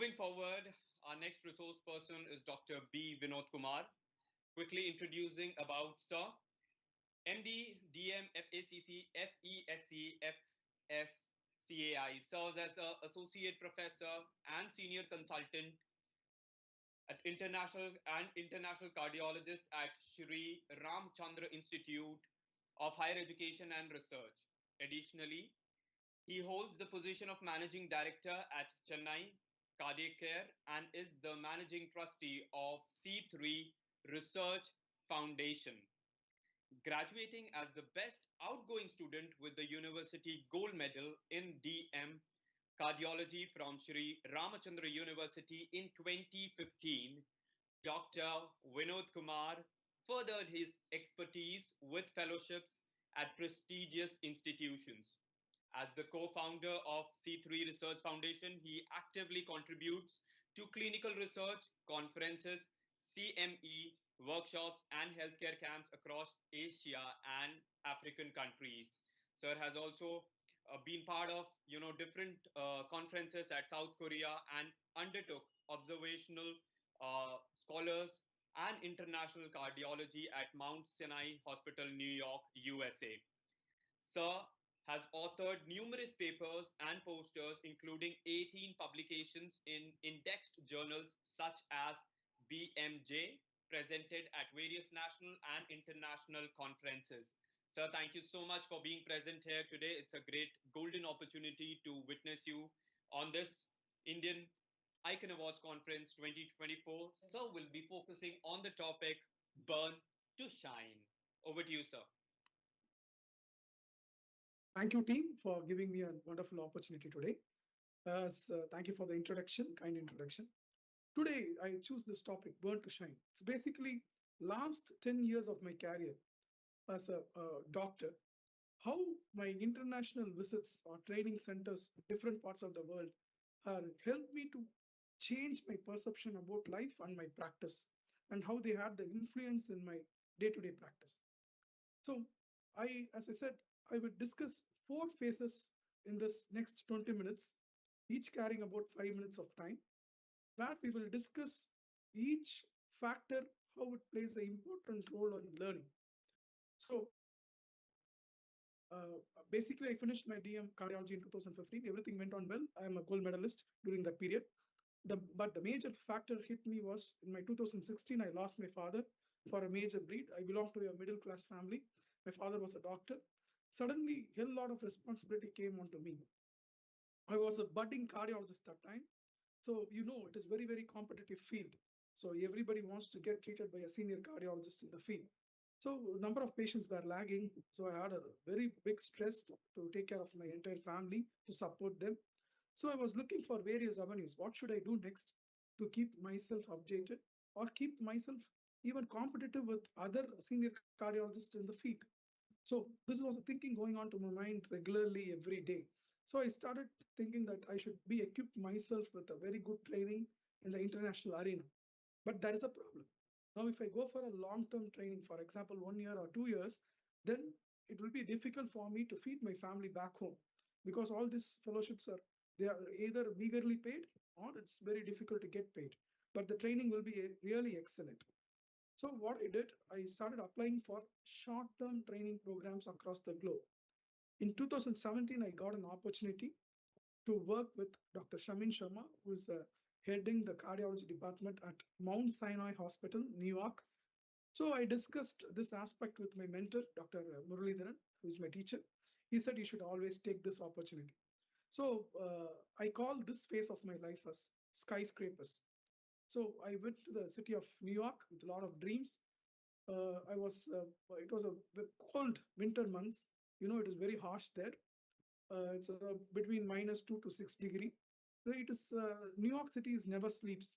Moving forward, our next resource person is Dr. B. Vinod Kumar. Quickly introducing about Sir. MD, DM, FACC, FESC, FSCAI, serves as an associate professor and senior consultant at international cardiologist at Shri Ramchandra Institute of Higher Education and Research. Additionally, he holds the position of managing director at Chennai Cardiac Care and is the managing trustee of C3 Research Foundation, graduating as the best outgoing student with the University Gold Medal in DM Cardiology from Sri Ramachandra University in 2015. Dr. Vinod Kumar furthered his expertise with fellowships at prestigious institutions. As the co-founder of C3 Research Foundation, he actively contributes to clinical research, conferences, CME, workshops, and healthcare camps across Asia and African countries. Sir has also been part of different conferences at South Korea and undertook observational scholars and international cardiology at Mount Sinai Hospital, New York, USA. Sir has authored numerous papers and posters, including 18 publications in indexed journals such as BMJ, presented at various national and international conferences. Sir, thank you so much for being present here today. It's a great golden opportunity to witness you on this Indian Icon Awards Conference 2024. Sir will be focusing on the topic Burn to Shine. Over to you, sir. Thank you, team, for giving me a wonderful opportunity today. Thank you for the introduction, kind introduction. Today, I choose this topic, Burn to Shine. It's basically last 10 years of my career as a doctor, how my international visits or training centers in different parts of the world have helped me to change my perception about life and my practice, and how they had the influence in my day-to-day practice. So as I said, I will discuss 4 phases in this next 20 minutes, each carrying about 5 minutes of time, where we will discuss each factor, how it plays an important role in learning. So basically, I finished my DM cardiology in 2015. Everything went on well. I am a gold medalist during that period. But the major factor hit me was in my 2016, I lost my father for a major bleed. I belong to a middle class family. My father was a doctor. Suddenly, a lot of responsibility came onto me. I was a budding cardiologist that time. So, it is very, very competitive field. So everybody wants to get treated by a senior cardiologist in the field. So number of patients were lagging. So I had a very big stress to take care of my entire family, to support them. So I was looking for various avenues. What should I do next to keep myself updated or keep myself even competitive with other senior cardiologists in the field? So this was a thinking going on to my mind regularly every day. So I started thinking that I should be equipped myself with a very good training in the international arena. But there is a problem. Now, if I go for a long-term training, for example, 1 year or 2 years, then it will be difficult for me to feed my family back home, because all these fellowships they are either meagerly paid or it's very difficult to get paid. But the training will be really excellent. So what I did, I started applying for short-term training programs across the globe. In 2017, I got an opportunity to work with Dr. Shamin Sharma, who is heading the cardiology department at Mount Sinai Hospital, New York. So I discussed this aspect with my mentor, Dr. Muralidharan, who is my teacher. He said you should always take this opportunity. So I call this phase of my life as skyscrapers. So I went to the city of New York with a lot of dreams. It was a cold winter months. It is very harsh there. It's between -2 to 6 degrees. So it is New York City never sleeps,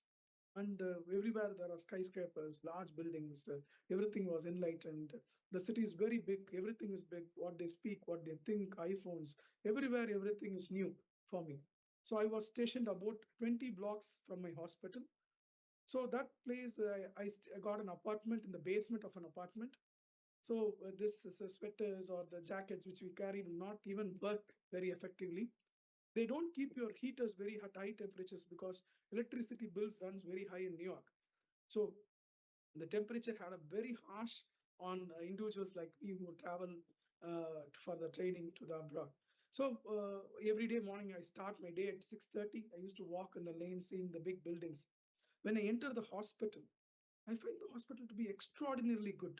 and everywhere there are skyscrapers, large buildings. Everything was enlightened. The city is very big. Everything is big. What they speak, what they think, iPhones, everywhere, everything is new for me. So I was stationed about 20 blocks from my hospital. So that place, I got an apartment in the basement of an apartment. So this is the sweaters or the jackets which we carry will not even work very effectively. They don't keep your heaters very at high temperatures because electricity bills runs very high in New York. So the temperature had a very harsh on individuals like me who travel for the training to the abroad. So every day morning I start my day at 6:30. I used to walk in the lane, seeing the big buildings. When I enter the hospital, I find the hospital to be extraordinarily good.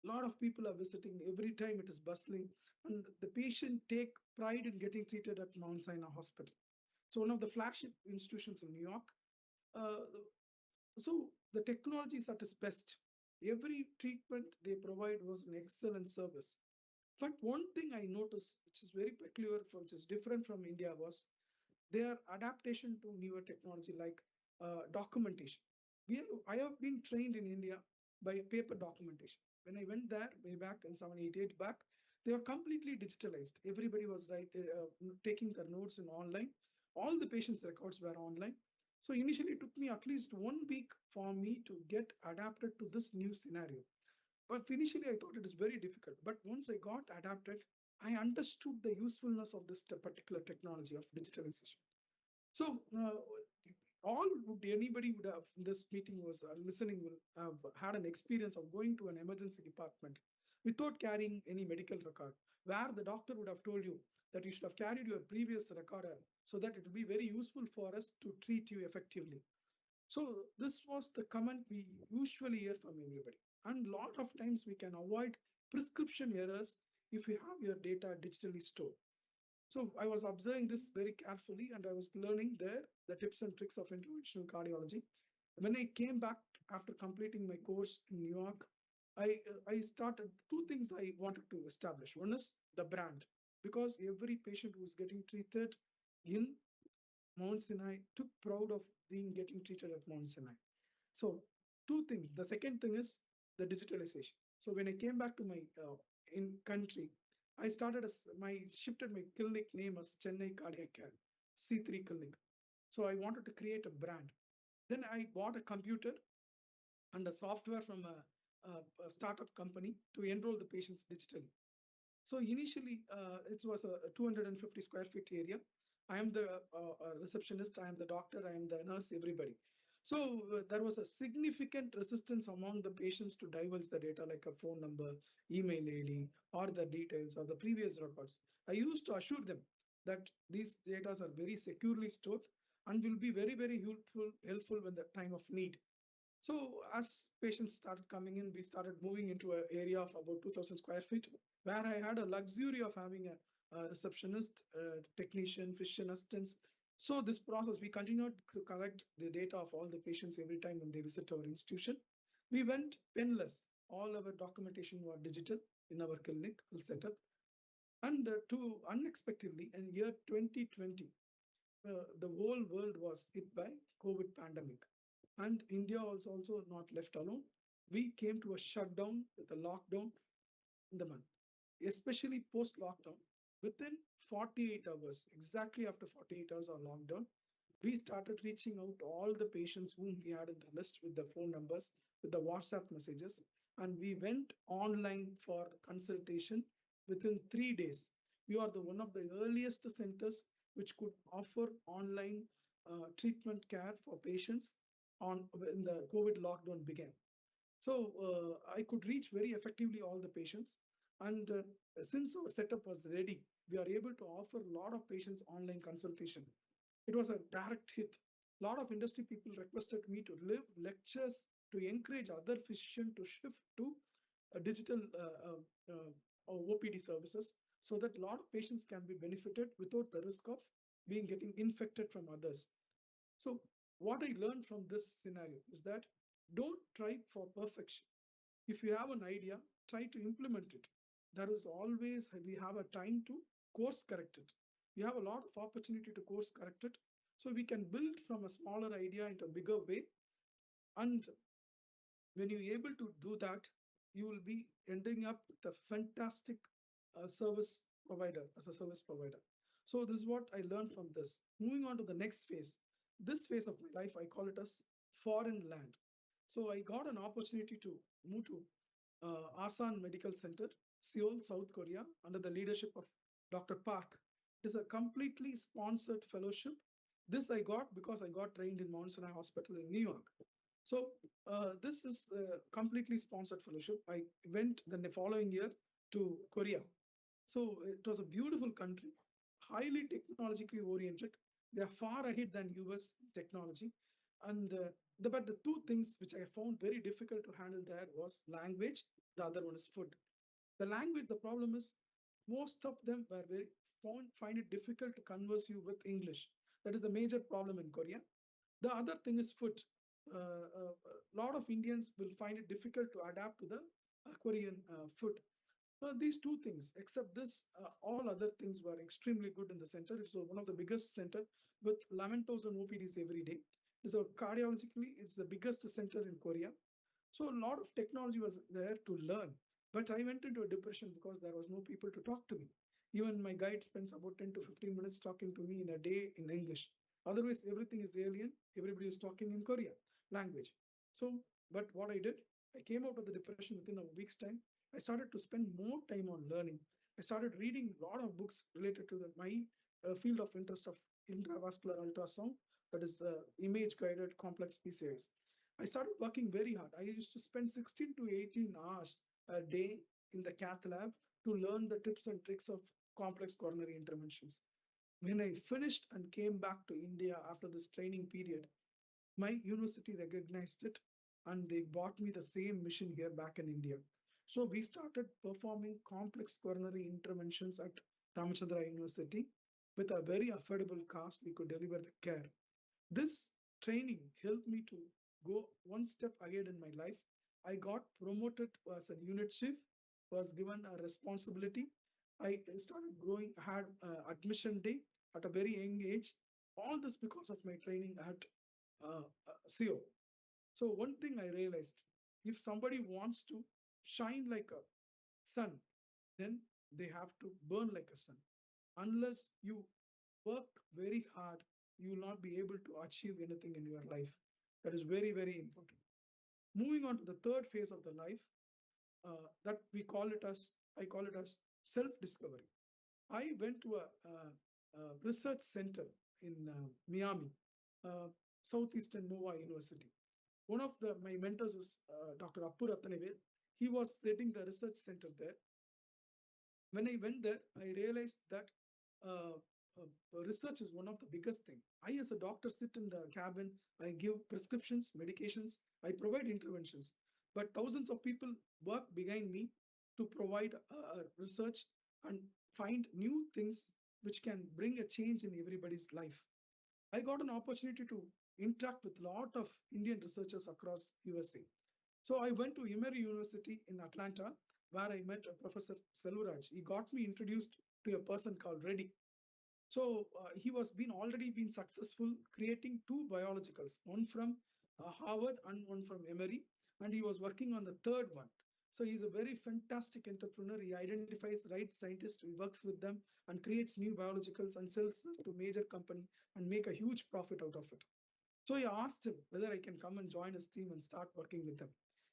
A lot of people are visiting every time. It is bustling, and the patient take pride in getting treated at Mount Sinai Hospital. So one of the flagship institutions in New York. Uh, so the technology is at its best. Every treatment they provide was an excellent service. But one thing I noticed, which is very peculiar, which is different from India, was their adaptation to newer technology like documentation. I have been trained in India by paper documentation. When I went there way back in 788 back, they were completely digitalized. Everybody was taking their notes in online. All the patients' records were online. So initially, it took me at least 1 week for me to get adapted to this new scenario. But initially, I thought it is very difficult. But once I got adapted, I understood the usefulness of this particular technology of digitalization. So, all would anybody would have in this meeting was listening will have had an experience of going to an emergency department without carrying any medical record, where the doctor would have told you that you should have carried your previous record so that it will be very useful for us to treat you effectively. So this was the comment we usually hear from everybody. And a lot of times we can avoid prescription errors if you have your data digitally stored. So I was observing this very carefully and I was learning there the tips and tricks of interventional cardiology. When I came back after completing my course in New York, I started two things I wanted to establish. One is the brand, because every patient who is getting treated in Mount Sinai took proud of being getting treated at Mount Sinai. So two things. The second thing is the digitalization. So when I came back to my in country, I started as my shifted my clinic name as Chennai Cardiac Care, C3 Clinic. So I wanted to create a brand. Then I bought a computer and a software from a startup company to enroll the patients digitally. So initially, it was a 250 square feet area. I am the receptionist, I am the doctor, I am the nurse, everybody. So there was a significant resistance among the patients to divulge the data like a phone number, email ID, or the details or the previous records. I used to assure them that these data are very securely stored and will be very, very helpful when the time of need. So as patients started coming in, we started moving into an area of about 2,000 square feet, where I had a luxury of having a receptionist, technician, physician assistants. So this process, we continued to collect the data of all the patients every time when they visit our institution. We went penless. All our documentation was digital in our clinic setup. And to unexpectedly, in year 2020, the whole world was hit by COVID pandemic. And India was also not left alone. We came to a shutdown with a lockdown in the month, especially post lockdown. Within 48 hours, exactly after 48 hours of lockdown, we started reaching out to all the patients whom we had in the list with the phone numbers, with the WhatsApp messages, and we went online for consultation within 3 days. We are the one of the earliest centers which could offer online treatment care for patients on when the COVID lockdown began. So I could reach very effectively all the patients. And since our setup was ready, we are able to offer a lot of patients online consultation. It was a direct hit. A lot of industry people requested me to live lectures to encourage other physicians to shift to digital OPD services so that a lot of patients can be benefited without the risk of being getting infected from others. So what I learned from this scenario is that don't try for perfection. If you have an idea, try to implement it. There is always, we have a time to course correct it. We have a lot of opportunity to course correct it. So we can build from a smaller idea into a bigger way. And when you're able to do that, you will be ending up with a fantastic service provider as a service provider. So this is what I learned from this. Moving on to the next phase. This phase of my life, I call it as foreign land. So I got an opportunity to move to Asan Medical Center, Seoul, South Korea, under the leadership of Dr. Park. It is a completely sponsored fellowship. This I got because I got trained in Mount Sinai Hospital in New York. So this is a completely sponsored fellowship. I went the following year to Korea. So it was a beautiful country, highly technologically oriented. They are far ahead than US technology. And but the two things which I found very difficult to handle there was language. The other one is food. The language, the problem is most of them were very find it difficult to converse you with English. That is the major problem in Korea. The other thing is food. A lot of Indians will find it difficult to adapt to the Korean food. These two things, except this, all other things were extremely good in the center. It's one of the biggest center with 11,000 OPDs every day. So cardiologically, it's the biggest center in Korea. So a lot of technology was there to learn. But I went into a depression because there was no people to talk to me. Even my guide spends about 10 to 15 minutes talking to me in a day in English. Otherwise, everything is alien. Everybody is talking in Korean language. So, but what I did, I came out of the depression within a week's time. I started to spend more time on learning. I started reading a lot of books related to my field of interest of intravascular ultrasound, that is the image guided complex PCIs. I started working very hard. I used to spend 16 to 18 hours a day in the cath lab to learn the tips and tricks of complex coronary interventions. When I finished and came back to India after this training period, my university recognized it and they bought me the same mission here back in India. So we started performing complex coronary interventions at Ramachandra University with a very affordable cost. We could deliver the care. This training helped me to go one step ahead in my life. I got promoted as a unit chief, was given a responsibility. I started growing, had admission day at a very young age. All this because of my training at CO. So one thing I realized, if somebody wants to shine like a sun, then they have to burn like a sun. Unless you work very hard, you will not be able to achieve anything in your life. That is very, very important. Moving on to the third phase of the life, that we call it as, I call it as self-discovery. I went to a research center in Miami, uh, Southeastern Nova University. One of my mentors is Dr. Appu Ratanavel. He was heading the research center there. When I went there, I realized that uh, research is one of the biggest thing. I, as a doctor, sit in the cabin. I give prescriptions, medications. I provide interventions. But thousands of people work behind me to provide research and find new things which can bring a change in everybody's life. I got an opportunity to interact with a lot of Indian researchers across USA. So I went to Emory University in Atlanta, where I met Professor Selvaraj. He got me introduced to a person called Reddy. So he was been already been successful creating two biologicals, one from Harvard and one from Emory, and he was working on the third one. So he's a very fantastic entrepreneur. He identifies the right scientists, he works with them and creates new biologicals and sells to major company and make a huge profit out of it. So I asked him whether I can come and join his team and start working with him.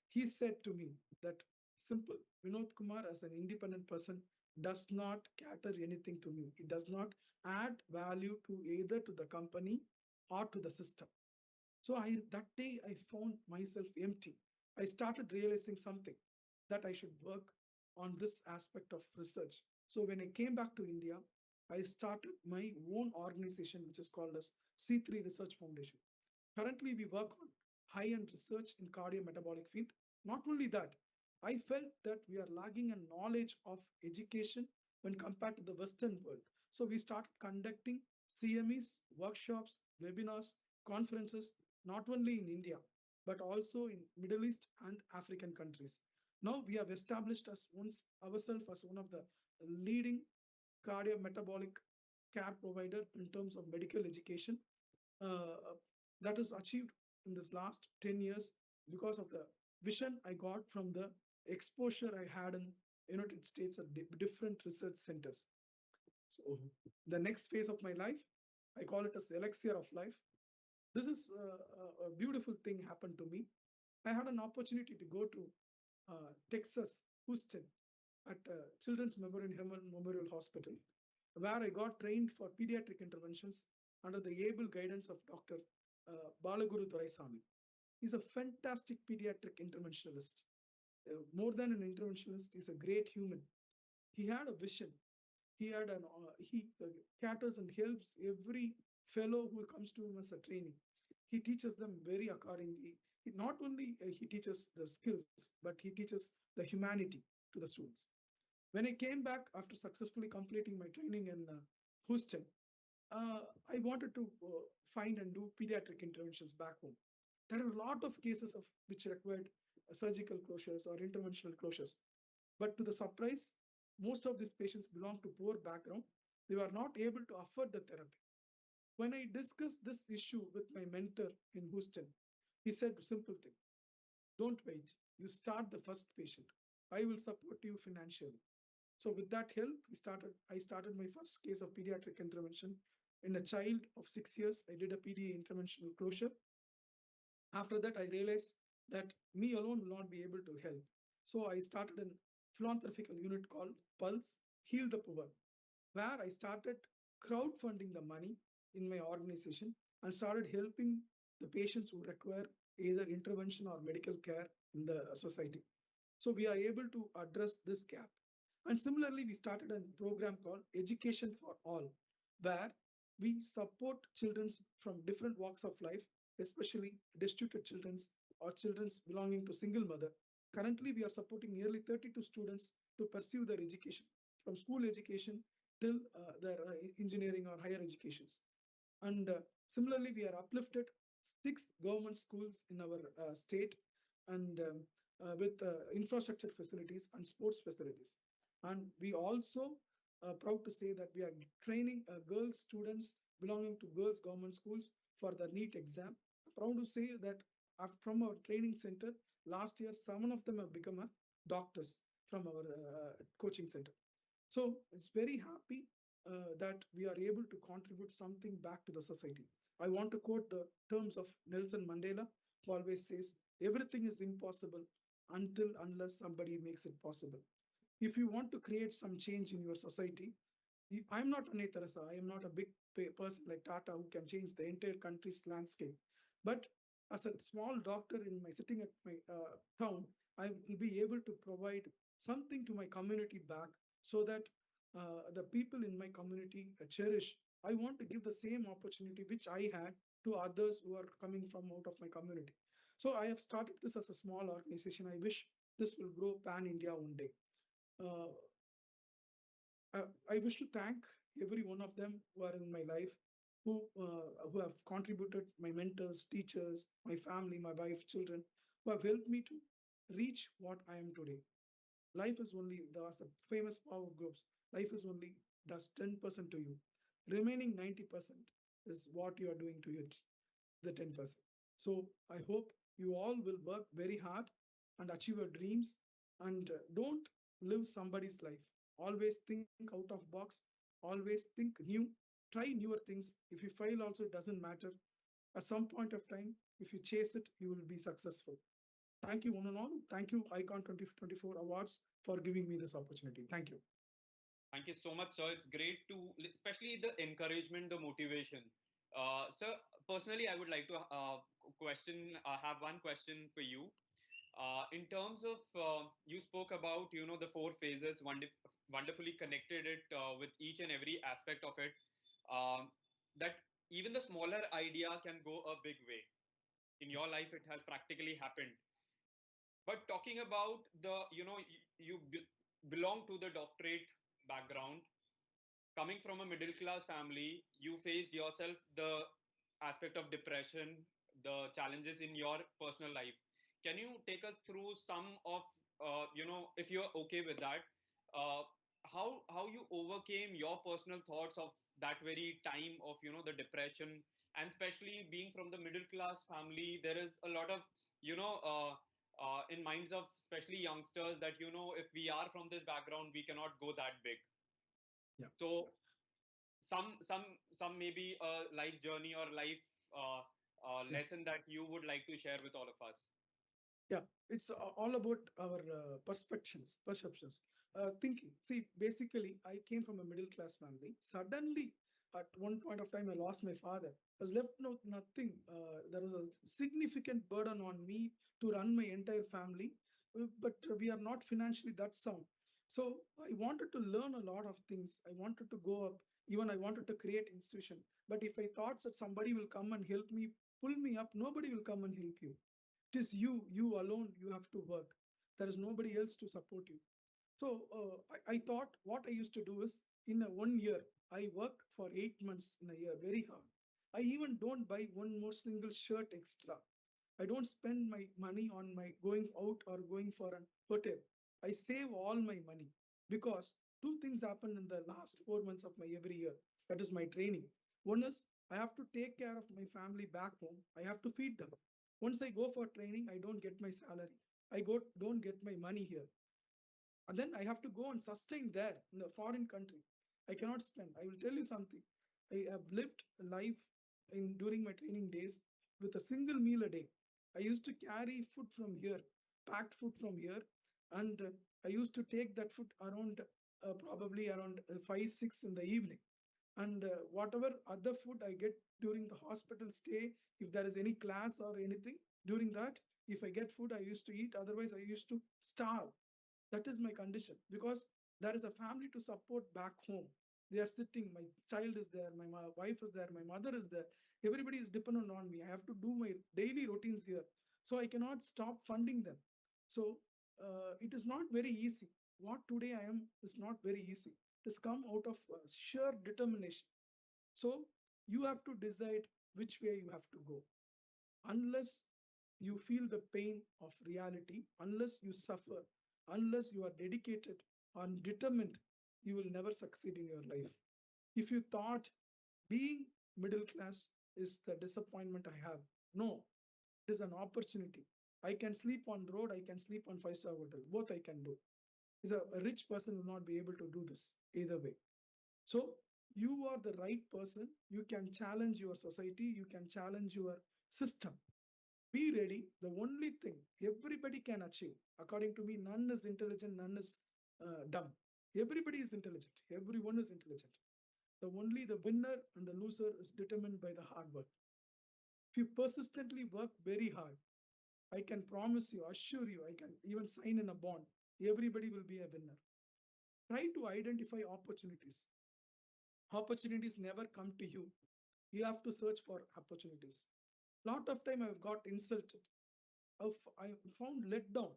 He said to me that simple, Vinod Kumar as an independent person does not cater anything to me. It does not add value to either to the company or to the system. So that day I found myself empty. I started realizing something that I should work on this aspect of research. So when I came back to India, I started my own organization, which is called as C3 Research Foundation. Currently, we work on high-end research in cardiometabolic field. Not only that, I felt that we are lagging in knowledge of education when compared to the Western world. So we started conducting CMEs, workshops, webinars, conferences, not only in India, but also in Middle East and African countries. Now we have established ourselves as one of the leading cardiometabolic care provider in terms of medical education. That is achieved in this last 10 years because of the vision I got from the exposure I had in United States at different research centers. So the next phase of my life, I call it as the elixir of life. This is a beautiful thing happened to me. I had an opportunity to go to Texas, Houston, at Children's Memorial Hospital. where I got trained for pediatric interventions under the able guidance of Dr. Balaguru Doraisamy. He's a fantastic pediatric interventionalist. More than an interventionalist, he's a great human. He had a vision. He caters and helps every fellow who comes to him as a training. He teaches them very accordingly. Not only he teaches the skills, but he teaches the humanity to the students. When I came back after successfully completing my training in Houston, I wanted to find and do pediatric interventions back home. There are a lot of cases of which required surgical closures or interventional closures. But to the surprise, most of these patients belong to poor background. They were not able to afford the therapy. When I discussed this issue with my mentor in Houston, he said a simple thing: don't wait. You start the first patient. I will support you financially. So with that help, I started my first case of pediatric intervention in a child of 6 years. I did a PDA interventional closure. After that, I realized that me alone will not be able to help. So I started a philanthropical unit called Pulse Heal the Poor, where I started crowdfunding the money in my organization and started helping the patients who require either intervention or medical care in the society. So we are able to address this gap. And similarly, we started a program called Education for All, where we support children from different walks of life, especially destitute children or children belonging to single mother. Currently, we are supporting nearly 32 students to pursue their education, from school education till their engineering or higher educations. And similarly, we are uplifted 6 government schools in our state and with infrastructure facilities and sports facilities. And we also proud to say that we are training girls students belonging to girls government schools for the NEET exam. Proud to say that from our training center, last year, 7 of them have become doctors from our coaching center. So it's very happy that we are able to contribute something back to the society. I want to quote the terms of Nelson Mandela, who always says, everything is impossible until unless somebody makes it possible. If you want to create some change in your society, I'm not Anne Teresa. I am not a big person like Tata who can change the entire country's landscape. But as a small doctor in my sitting at my town, I will be able to provide something to my community back so that the people in my community cherish. I want to give the same opportunity which I had to others who are coming from out of my community. So I have started this as a small organization. I wish this will grow pan India one day. Uh, I wish to thank every one of them who are in my life, who have contributed, my mentors, teachers, my family, my wife, children, who have helped me to reach what I am today. Life is only the famous power groups. Life is only does 10% to you. Remaining 90% is what you are doing to it, the 10%. So I hope you all will work very hard and achieve your dreams and don't live somebody's life. Always think out of box, always think new, try newer things. If you fail also, it doesn't matter. At some point of time, if you chase it, you will be successful. Thank you, one and all. Thank you, Icon 2024 Awards, for giving me this opportunity. Thank you. Thank you so much, sir. It's great to, especially the encouragement, the motivation. Sir, personally, I would like to have one question for you. In terms of, you spoke about, the 4 phases, wonderfully connected it with each and every aspect of it. That even the smaller idea can go a big way. In your life, it has practically happened. But talking about the, you belong to the doctorate background, coming from a middle class family, you faced yourself the aspect of depression, the challenges in your personal life. Can you take us through some of, if you're okay with that, uh, how you overcame your personal thoughts of that very time of, the depression, and especially being from the middle class family, there is a lot of, in minds of especially youngsters that, if we are from this background, we cannot go that big. Yeah. So some maybe a life journey or life uh, lesson that you would like to share with all of us. Yeah, it's all about our perceptions. thinking. See, basically, I came from a middle class family. Suddenly, at one point of time, I lost my father. I was left with nothing. There was a significant burden on me to run my entire family, but we are not financially that sound. So I wanted to learn a lot of things. I wanted to go up. Even I wanted to create institution. But if I thought that somebody will come and help me, pull me up, nobody will come and help you. It is you alone. You have to work. There is nobody else to support you. So I thought what I used to do is in a 1 year, I work for 8 months in a year, very hard. I even don't buy one more single shirt extra. I don't spend my money on my going out or going for an hotel. I save all my money because two things happen in the last 4 months of my every year. That is my training. One is I have to take care of my family back home. I have to feed them. Once I go for training, I don't get my salary. Don't get my money here, and then I have to go and sustain there in a foreign country. I cannot spend. I will tell you something. I have lived life in during my training days with a single meal a day. I used to carry food from here, packed food from here, and I used to take that food around probably around 5 6 in the evening. And whatever other food I get during the hospital stay, if there is any class or anything during that, if I get food, I used to eat. Otherwise, I used to starve. That is my condition because there is a family to support back home. They are sitting, my child is there, my wife is there, my mother is there. Everybody is dependent on me. I have to do my daily routines here. So I cannot stop funding them. So it is not very easy. What today I am is not very easy. It has come out of sheer determination. So you have to decide which way you have to go. Unless you feel the pain of reality, unless you suffer, unless you are dedicated and determined, you will never succeed in your life. If you thought being middle class is the disappointment I have, no, it is an opportunity. I can sleep on road, I can sleep on five-star hotel. Both I can do. Is a rich person will not be able to do this either way. So you are the right person. You can challenge your society. You can challenge your system. Be ready. The only thing everybody can achieve, according to me, none is intelligent, none is dumb. Everybody is intelligent. Everyone is intelligent. The only the winner and the loser is determined by the hard work. If you persistently work very hard, I can promise you, assure you, I can even sign in a bond. Everybody will be a winner. Try to identify opportunities. Opportunities never come to you. You have to search for opportunities. Lot of time I've got insulted. I found let down.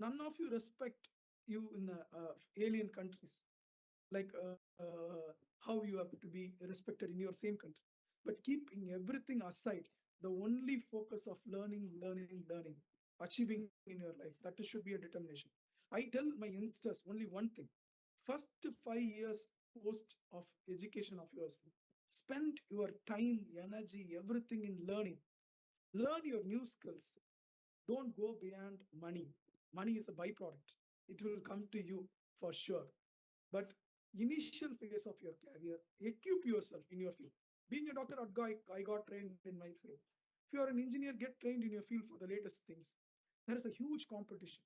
None of you respect you in alien countries, like how you have to be respected in your same country. But keeping everything aside, the only focus of learning, learning, learning, achieving in your life, that should be a determination. I tell my youngsters only one thing. First 5 years post of education of yours, spend your time, energy, everything in learning. Learn your new skills. Don't go beyond money. Money is a byproduct. It will come to you for sure. But initial phase of your career, equip yourself in your field. Being a doctor, I got trained in my field. If you are an engineer, get trained in your field for the latest things. There is a huge competition.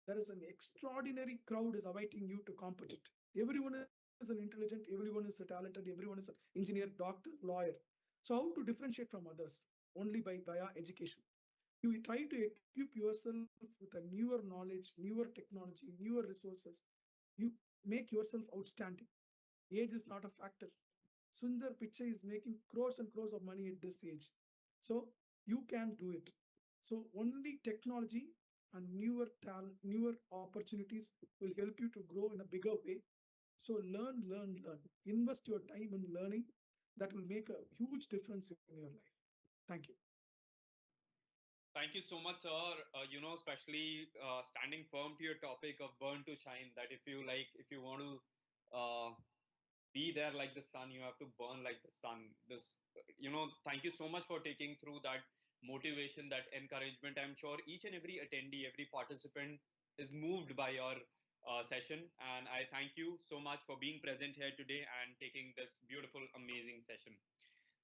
There is an extraordinary crowd is awaiting you to compete. Everyone is an intelligent, everyone is a talented, everyone is an engineer, doctor, lawyer. So how to differentiate from others? Only by via education. You try to equip yourself with a newer knowledge, newer technology, newer resources. You make yourself outstanding. Age is not a factor. Sundar Pichai is making crores and crores of money at this age. So you can do it. So only technology and newer talent, newer opportunities will help you to grow in a bigger way. So learn, learn, learn. Invest your time in learning. That will make a huge difference in your life. Thank you. Thank you so much, sir. Especially standing firm to your topic of burn to shine. That if you want to be there like the sun, you have to burn like the sun. Thank you so much for taking through that motivation, that encouragement. I'm sure each and every attendee, every participant is moved by your session. And I thank you so much for being present here today and taking this beautiful, amazing session.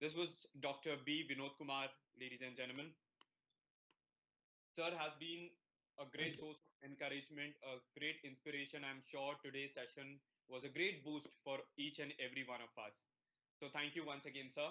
This was Dr. B. Vinod Kumar, ladies and gentlemen. Sir has been a Thank great you. source of encouragement, a great inspiration. I'm sure today's session was a great boost for each and every one of us. So thank you once again, sir.